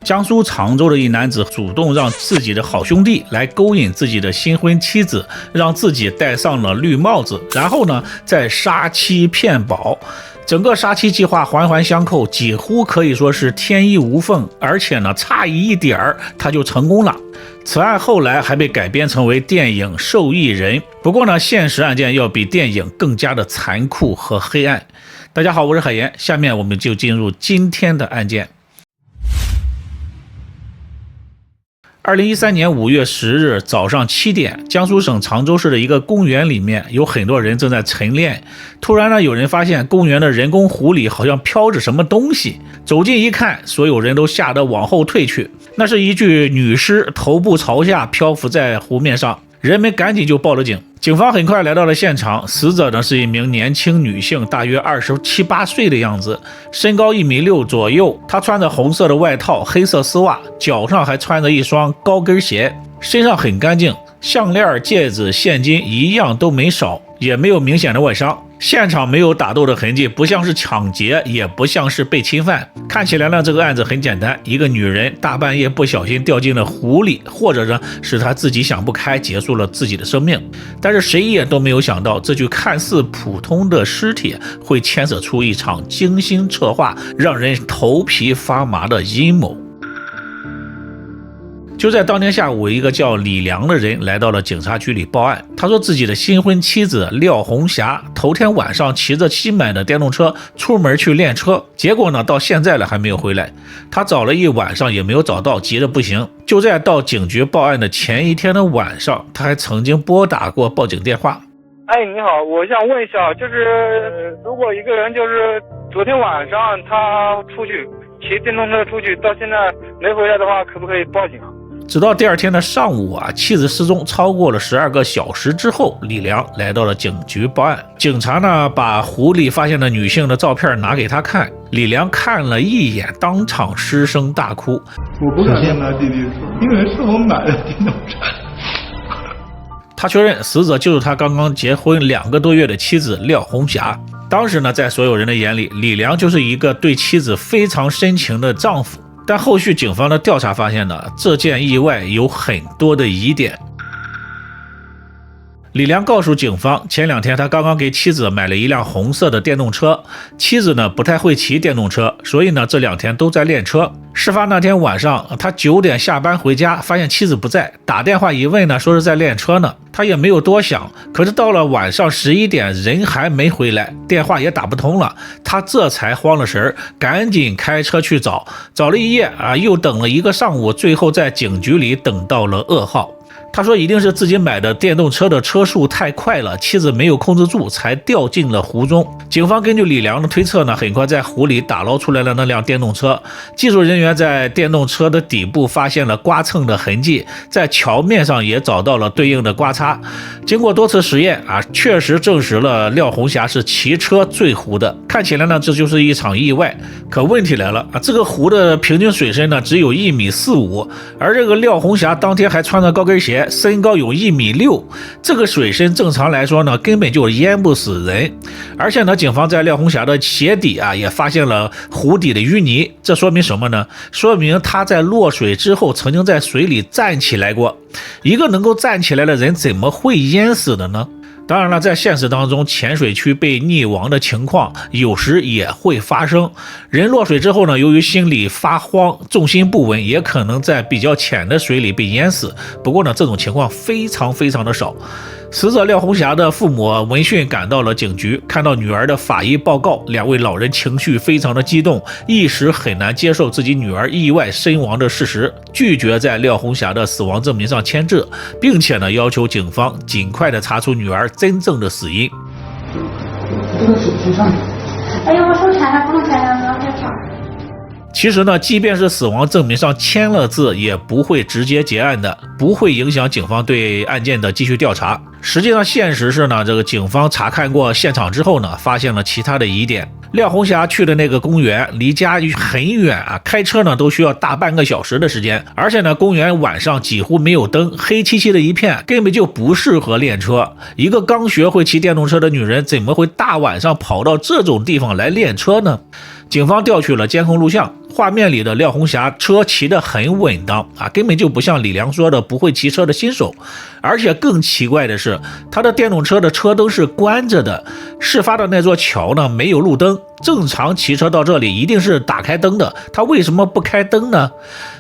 江苏常州的一男子主动让自己的好兄弟来勾引自己的新婚妻子，让自己戴上了绿帽子，然后呢再杀妻骗保。整个杀妻计划环环相扣，几乎可以说是天衣无缝，而且呢差一点儿他就成功了。此案后来还被改编成为电影《受益人》，不过呢现实案件要比电影更加的残酷和黑暗。大家好，我是海岩，下面我们就进入今天的案件。2013年5月10日早上7点，江苏省常州市的一个公园里面有很多人正在晨练。突然呢，有人发现公园的人工湖里好像飘着什么东西，走近一看，所有人都吓得往后退去。那是一具女尸，头部朝下漂浮在湖面上。人们赶紧就报了警，警方很快来到了现场。死者呢是一名年轻女性，大约27、8岁的样子，身高1.6米左右。她穿着红色的外套、黑色丝袜，脚上还穿着一双高跟鞋，身上很干净，项链、戒指、现金一样都没少，也没有明显的外伤。现场没有打斗的痕迹，不像是抢劫，也不像是被侵犯。看起来呢，这个案子很简单，一个女人大半夜不小心掉进了湖里，或者呢是她自己想不开，结束了自己的生命。但是谁也都没有想到，这具看似普通的尸体会牵扯出一场精心策划、让人头皮发麻的阴谋。就在当天下午，一个叫李良的人来到了警察局里报案。他说自己的新婚妻子廖红霞头天晚上骑着新买的电动车出门去练车，结果呢到现在了还没有回来。他找了一晚上也没有找到，急得不行。就在到警局报案的前一天的晚上，他还曾经拨打过报警电话。哎，你好，我想问一下，就是如果一个人就是昨天晚上他出去骑电动车出去，到现在没回来的话，可不可以报警啊？直到第二天的上午妻子失踪超过了12个小时之后，李良来到了警局报案。警察呢把湖里发现的女性的照片拿给他看，李良看了一眼，当场失声大哭。我不敢跟他弟弟说，因为是我买的电动车。他确认死者就是他刚刚结婚2个多月的妻子廖红霞。当时呢，在所有人的眼里，李良就是一个对妻子非常深情的丈夫。但后续警方的调查发现呢，这件意外有很多的疑点。李良告诉警方，前2天他刚刚给妻子买了一辆红色的电动车，妻子呢不太会骑电动车，所以呢这2天都在练车。事发那天晚上，他9点下班回家，发现妻子不在，打电话一问呢，说是在练车呢。他也没有多想，可是到了晚上11点，人还没回来，电话也打不通了，他这才慌了神儿，赶紧开车去找了一夜又等了1个上午，最后在警局里等到了噩耗。他说一定是自己买的电动车的车速太快了，妻子没有控制住才掉进了湖中。警方根据李良的推测呢，很快在湖里打捞出来了那辆电动车。技术人员在电动车的底部发现了刮蹭的痕迹，在桥面上也找到了对应的刮擦。经过多次实验确实证实了廖红霞是骑车坠湖的。看起来呢这就是一场意外。可问题来了这个湖的平均水深呢只有1.45米，而这个廖红霞当天还穿着高跟鞋，身高有1.6米，这个水深正常来说呢根本就淹不死人。而且呢警方在廖红霞的鞋底也发现了湖底的淤泥，这说明什么呢？说明他在落水之后曾经在水里站起来过。一个能够站起来的人怎么会淹死的呢？当然了，在现实当中，浅水区被溺亡的情况有时也会发生。人落水之后呢，由于心里发慌、重心不稳，也可能在比较浅的水里被淹死。不过呢，这种情况非常的少。死者廖红霞的父母闻讯赶到了警局，看到女儿的法医报告，2位老人情绪非常的激动，一时很难接受自己女儿意外身亡的事实，拒绝在廖红霞的死亡证明上签字，并且呢要求警方尽快的查出女儿真正的死因。这个手机上，哎呀，我手拆了，不能拆了，我要跳。其实呢，即便是死亡证明上签了字，也不会直接结案的，不会影响警方对案件的继续调查。实际上，现实是呢，这个警方查看过现场之后呢，发现了其他的疑点。廖红霞去的那个公园离家很远开车呢都需要大半个小时的时间，而且呢，公园晚上几乎没有灯，黑漆漆的一片，根本就不适合练车。一个刚学会骑电动车的女人，怎么会大晚上跑到这种地方来练车呢？警方调取了监控录像，画面里的廖红霞车骑得很稳当啊，根本就不像李良说的不会骑车的新手。而且更奇怪的是，他的电动车的车灯是关着的，事发的那座桥呢没有路灯，正常骑车到这里一定是打开灯的，他为什么不开灯呢？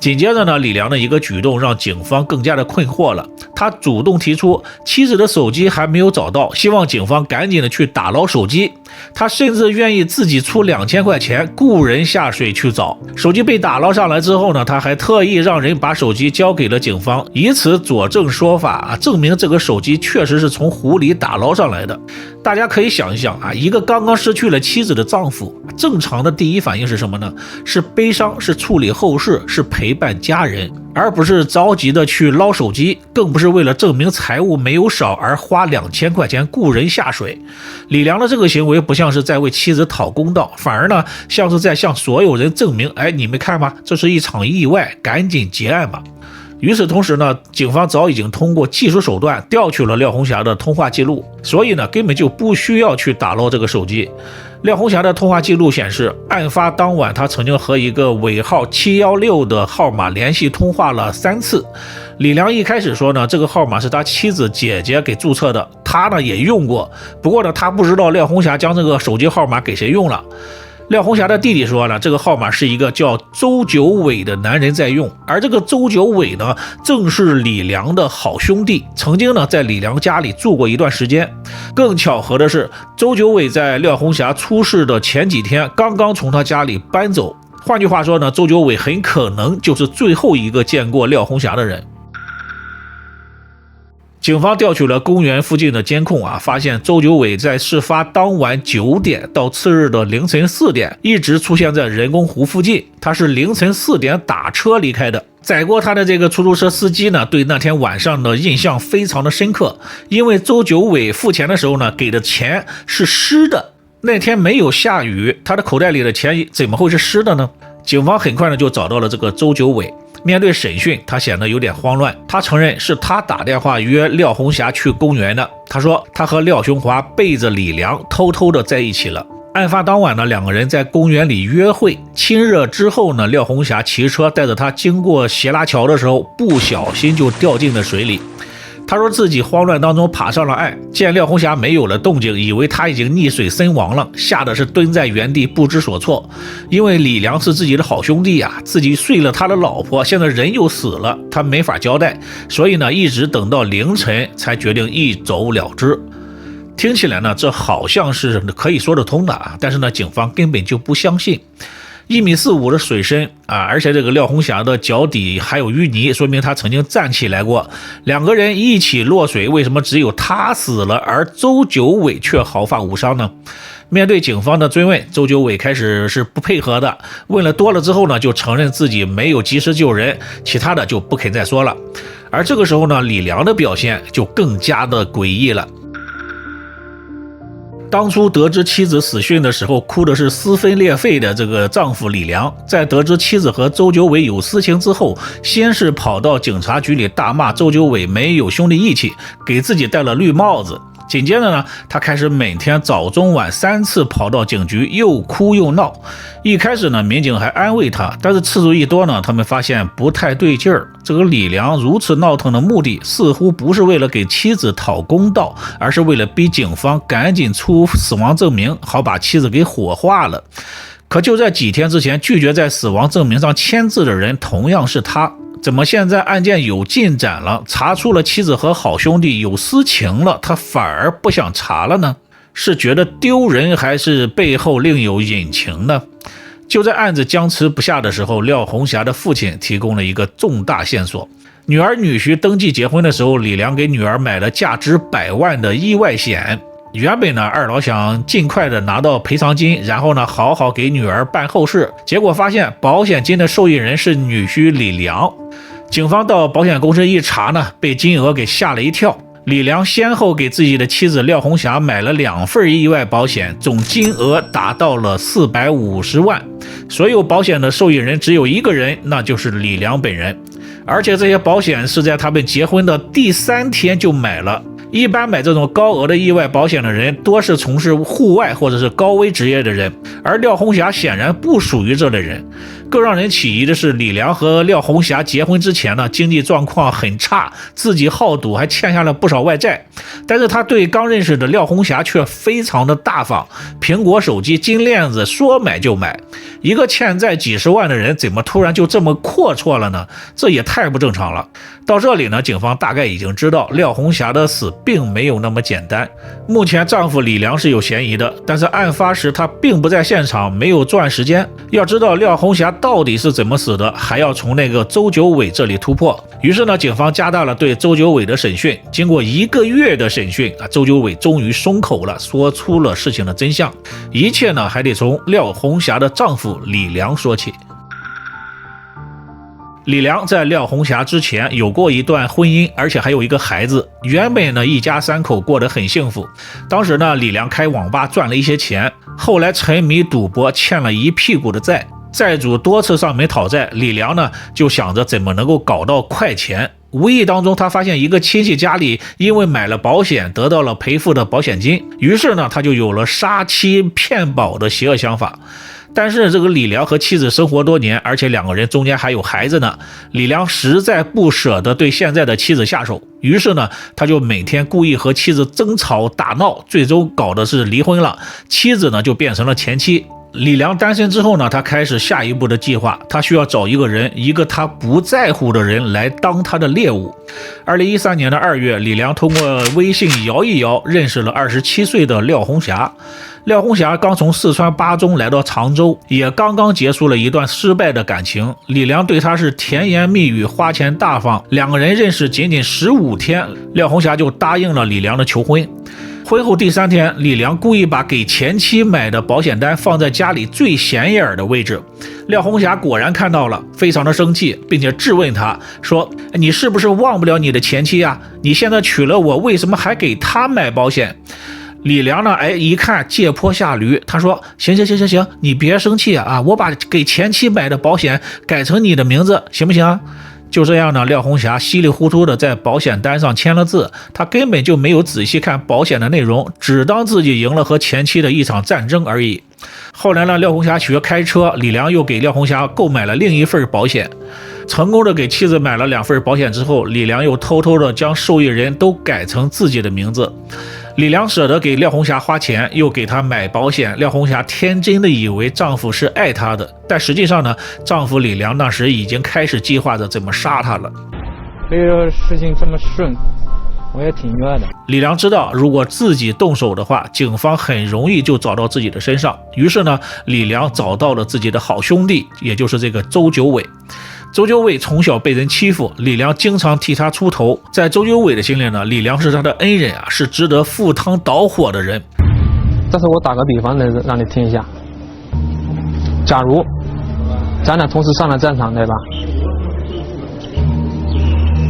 紧接着呢，李良的一个举动让警方更加的困惑了。他主动提出妻子的手机还没有找到，希望警方赶紧的去打捞手机。他甚至愿意自己出2000块钱雇人下水去找。手机被打捞上来之后呢，他还特意让人把手机交给了警方，以此佐证说法证明这个手机确实是从湖里打捞上来的。大家可以想一想一个刚刚失去了妻子的丈夫，正常的第一反应是什么呢？是悲伤，是处理后事，是陪伴家人，而不是着急的去捞手机，更不是为了证明财物没有少而花2000块钱雇人下水。李良的这个行为不像是在为妻子讨公道，反而呢像是在向所有人证明，你们看吧，这是一场意外，赶紧结案吧。与此同时呢，警方早已经通过技术手段调取了廖红霞的通话记录，所以呢根本就不需要去打捞这个手机。廖红霞的通话记录显示，案发当晚他曾经和一个尾号716的号码联系通话了3次。李良一开始说呢，这个号码是他妻子姐姐给注册的，他呢也用过，不过呢他不知道廖红霞将这个手机号码给谁用了。廖红霞的弟弟说呢，这个号码是一个叫周九伟的男人在用，而这个周九伟呢，正是李良的好兄弟，曾经呢在李良家里住过一段时间。更巧合的是，周九伟在廖红霞出事的前几天刚刚从他家里搬走。换句话说呢，周九伟很可能就是最后一个见过廖红霞的人。警方调取了公园附近的监控发现周九伟在事发当晚9点到次日的凌晨4点一直出现在人工湖附近，他是凌晨4点打车离开的。载过他的这个出租车司机呢，对那天晚上的印象非常的深刻，因为周九伟付钱的时候呢，给的钱是湿的。那天没有下雨，他的口袋里的钱怎么会是湿的呢？警方很快呢就找到了这个周九伟。面对审讯，他显得有点慌乱。他承认是他打电话约廖红霞去公园的。他说他和廖雄华背着李良偷偷的在一起了。案发当晚呢，两个人在公园里约会，亲热之后呢，廖红霞骑车带着他经过斜拉桥的时候，不小心就掉进了水里。他说自己慌乱当中爬上了岸，见廖红霞没有了动静，以为他已经溺水身亡了，吓得是蹲在原地不知所措。因为李良是自己的好兄弟自己睡了他的老婆，现在人又死了，他没法交代，所以呢一直等到凌晨才决定一走了之。听起来呢这好像是可以说得通的但是呢警方根本就不相信。1.45米的水深而且这个廖红霞的脚底还有淤泥，说明他曾经站起来过。两个人一起落水，为什么只有他死了，而周九伟却毫发无伤呢？面对警方的追问，周九伟开始是不配合的，问了多了之后呢，就承认自己没有及时救人，其他的就不肯再说了。而这个时候呢，李良的表现就更加的诡异了。当初得知妻子死讯的时候，哭的是撕心裂肺的这个丈夫李良，在得知妻子和周九伟有私情之后，先是跑到警察局里大骂周九伟没有兄弟义气，给自己戴了绿帽子。紧接着呢，他开始每天早中晚3次跑到警局，又哭又闹。一开始呢，民警还安慰他，但是次数一多呢，他们发现不太对劲儿。这个李良如此闹腾的目的，似乎不是为了给妻子讨公道，而是为了逼警方赶紧出死亡证明，好把妻子给火化了。可就在几天之前，拒绝在死亡证明上签字的人同样是他。怎么现在案件有进展了，查出了妻子和好兄弟有私情了，他反而不想查了呢？是觉得丢人，还是背后另有隐情呢？就在案子僵持不下的时候，廖红霞的父亲提供了一个重大线索。女儿女婿登记结婚的时候，李良给女儿买了价值100万的意外险。原本呢，二老想尽快的拿到赔偿金，然后呢好好给女儿办后事，结果发现保险金的受益人是女婿李良。警方到保险公司一查呢，被金额给吓了一跳。李良先后给自己的妻子廖红霞买了2份意外保险，总金额达到了450万。所有保险的受益人只有一个人，那就是李良本人。而且这些保险是在他们结婚的第3天就买了。一般买这种高额的意外保险的人多是从事户外或者是高危职业的人，而廖红霞显然不属于这类人。更让人起疑的是，李良和廖红霞结婚之前呢，经济状况很差，自己好赌，还欠下了不少外债。但是他对刚认识的廖红霞却非常的大方，苹果手机、金链子，说买就买。一个欠债几十万的人，怎么突然就这么阔绰了呢？这也太不正常了。到这里呢，警方大概已经知道廖红霞的死并没有那么简单。目前丈夫李良是有嫌疑的，但是案发时他并不在现场，没有作案时间。要知道廖红霞到底是怎么死的，还要从那个周九伟这里突破。于是呢，警方加大了对周九伟的审讯。经过1个月的审讯周九伟终于松口了，说出了事情的真相。一切呢，还得从廖红霞的丈夫李良说起。李良在廖红霞之前有过一段婚姻，而且还有一个孩子。原本呢，一家3口过得很幸福。当时呢，李良开网吧赚了一些钱，后来沉迷赌博，欠了一屁股的债。债主多次上门讨债，李良呢就想着怎么能够搞到快钱。无意当中，他发现一个亲戚家里因为买了保险得到了赔付的保险金，于是呢，他就有了杀妻骗保的邪恶想法。但是这个李良和妻子生活多年，而且2个人中间还有孩子呢，李良实在不舍得对现在的妻子下手，于是呢，他就每天故意和妻子争吵打闹，最终搞的是离婚了，妻子呢就变成了前妻。李良单身之后呢，他开始下一步的计划，他需要找一个人，一个他不在乎的人来当他的猎物。2013年的2月，李良通过微信摇一摇认识了27岁的廖红霞。廖红霞刚从四川巴中来到常州，也刚刚结束了一段失败的感情。李良对她是甜言蜜语，花钱大方，2个人认识仅仅15天，廖红霞就答应了李良的求婚。婚后第3天，李良故意把给前妻买的保险单放在家里最显眼的位置。廖红霞果然看到了，非常的生气，并且质问他说：“你是不是忘不了你的前妻啊？你现在娶了我，为什么还给她买保险？”李良呢，一看借坡下驴，他说：“行，你别生气啊，我把给前妻买的保险改成你的名字，行不行啊？”就这样呢，廖红霞稀里糊涂的在保险单上签了字，他根本就没有仔细看保险的内容，只当自己赢了和前妻的一场战争而已。后来呢，廖红霞学开车，李良又给廖红霞购买了另一份保险。成功的给妻子买了2份保险之后，李良又偷偷的将受益人都改成自己的名字。李良舍得给廖红霞花钱，又给她买保险，廖红霞天真的以为丈夫是爱她的，但实际上呢，丈夫李良那时已经开始计划着怎么杀她了。没有事情这么顺，我也挺意外的。李良知道，如果自己动手的话，警方很容易就找到自己的身上。于是呢，李良找到了自己的好兄弟，也就是这个周九伟。周九伟从小被人欺负，李良经常替他出头。在周九伟的心里呢，李良是他的恩人啊，是值得赴汤蹈火的人。但是我打个比方让你听一下，假如咱俩同时上了战场，对吧？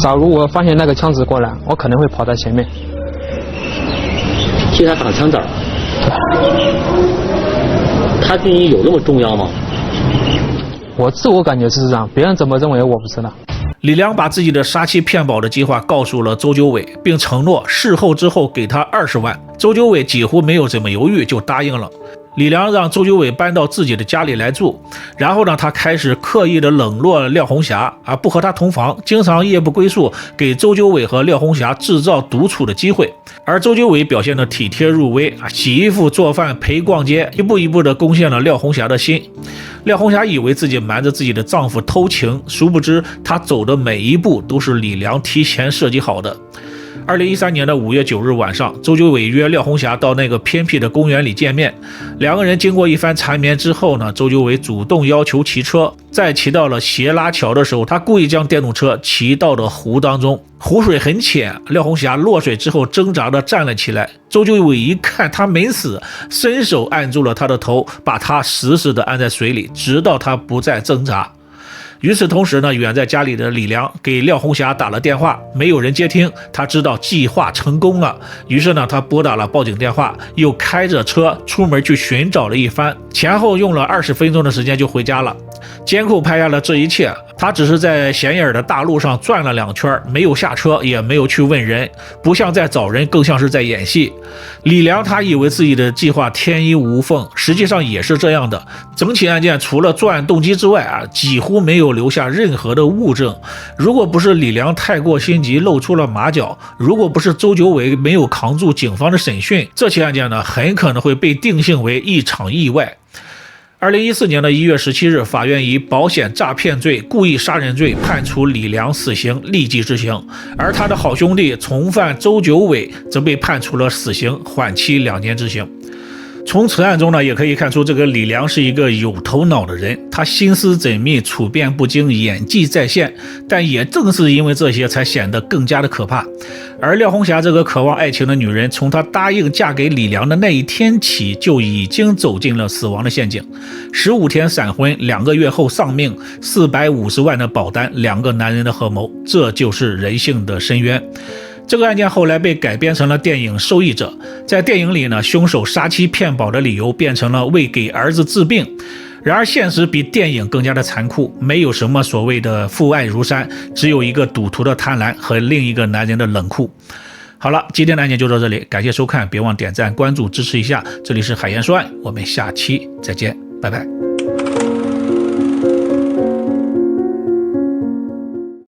假如我发现那个枪子过来，我可能会跑在前面，替他挡枪子儿。他对你有那么重要吗？我自我感觉是这样，别人怎么认为我不知道。李良把自己的杀妻骗保的计划告诉了周九伟，并承诺事后之后给他20万。周九伟几乎没有怎么犹豫就答应了。李良让周九伟搬到自己的家里来住，然后呢，他开始刻意的冷落廖红霞不和他同房，经常夜不归宿，给周九伟和廖红霞制造独处的机会。而周九伟表现的体贴入微洗衣服做饭陪逛街，一步一步的攻陷了廖红霞的心。廖红霞以为自己瞒着自己的丈夫偷情，殊不知她走的每一步都是李良提前设计好的。2013年5月9日晚上，周九伟约廖红霞到那个偏僻的公园里见面。2个人经过一番缠绵之后呢，周九伟主动要求骑车。在骑到了斜拉桥的时候，他故意将电动车骑到了湖当中。湖水很浅，廖红霞落水之后挣扎地站了起来。周九伟一看他没死，伸手按住了他的头，把他死死地按在水里，直到他不再挣扎。与此同时呢，远在家里的李良给廖红霞打了电话，没有人接听，他知道计划成功了。于是呢，他拨打了报警电话，又开着车出门去寻找了一番，前后用了20分钟的时间就回家了。监控拍下了这一切，他只是在显眼的大路上转了2圈，没有下车，也没有去问人，不像在找人，更像是在演戏。李良他以为自己的计划天衣无缝，实际上也是这样的。整起案件除了作案动机之外几乎没有留下任何的物证。如果不是李良太过心急露出了马脚，如果不是周九伟没有扛住警方的审讯，这起案件呢很可能会被定性为一场意外。2014年的1月17日，法院以保险诈骗罪、故意杀人罪判处李良死刑，立即执行。而他的好兄弟从犯周九伟则被判处了死刑，缓期2年执行。从此案中呢，也可以看出这个李良是一个有头脑的人，他心思缜密，处变不惊，演技在线，但也正是因为这些才显得更加的可怕。而廖红霞这个渴望爱情的女人，从她答应嫁给李良的那一天起，就已经走进了死亡的陷阱。15天闪婚，2个月后丧命，450万的保单，2个男人的合谋，这就是人性的深渊。这个案件后来被改编成了电影《受益者》。在电影里呢，凶手杀妻骗保的理由变成了为给儿子治病。然而现实比电影更加的残酷，没有什么所谓的父爱如山，只有一个赌徒的贪婪和另一个男人的冷酷。好了，今天的案件就到这里，感谢收看，别忘点赞、关注支持一下。这里是海燕说案，我们下期再见，拜拜。